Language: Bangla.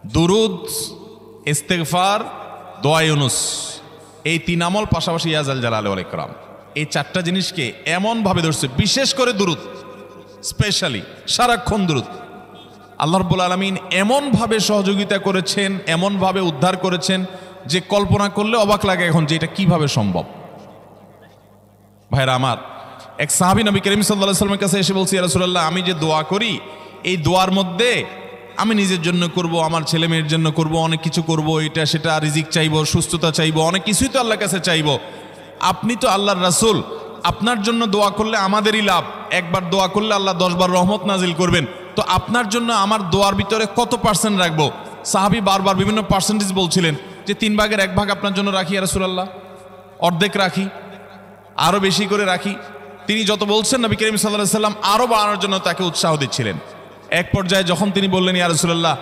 দুরুদ, ইস্তেগফার, দোয়া ইউনুস, এই 3 আমল পাশাপাশি ইয়াজাল জালাল ওয়াল ইকরাম, এই 4টা জিনিসকে এমনভাবে ধরছে, বিশেষ করে দুরুদ, স্পেশালি সারাক্ষণ দুরুদ। আল্লাহ রাব্বুল আলামিন এমনভাবে সহযোগিতা করেছেন, এমনভাবে উদ্ধার করেছেন যে কল্পনা করলে অবাক লাগে এখন যে এটা কিভাবে সম্ভব। ভাইরা আমার, এক সাহাবী নবী করিম সাল্লাল্লাহু আলাইহি ওয়াসাল্লামের কাছে এসে বলছে, ইয়া রাসূলুল্লাহ, আমি যে দোয়া করি এই দোয়ার মধ্যে আমি নিজের জন্য করব, আমার ছেলে মেয়ের জন্য করব, অনেক কিছু করব, এটা সেটা, রিজিক চাইবো, সুস্থতা চাইবো, অনেক কিছুই তো আল্লাহর কাছে চাইবো। আপনি তো আল্লাহর রাসূল, আপনার জন্য দোয়া করলে আমাদেরই লাভ, একবার দোয়া করলে আল্লাহ 10 বার রহমত নাজিল করবেন, তো আপনার জন্য আমার দোয়ার ভিতরে কত পার্সেন্ট রাখবো? সাহাবী বারবার বিভিন্ন পার্সেন্টেজ বলছিলেন যে 3 ভাগের 1 ভাগ আপনার জন্য রাখি ইয়া রাসূলুল্লাহ, অর্ধেক রাখি, আরো বেশি করে রাখি। তিনি যত বলছেন নবী করিম সাল্লাল্লাহু আলাইহি ওয়াসাল্লাম আরো বাড়ানোর জন্য তাকে উৎসাহ দিচ্ছিলেন। এক পর্যায়ে যখন তিনি বললেন, ইয়া রাসূলুল্লাহ,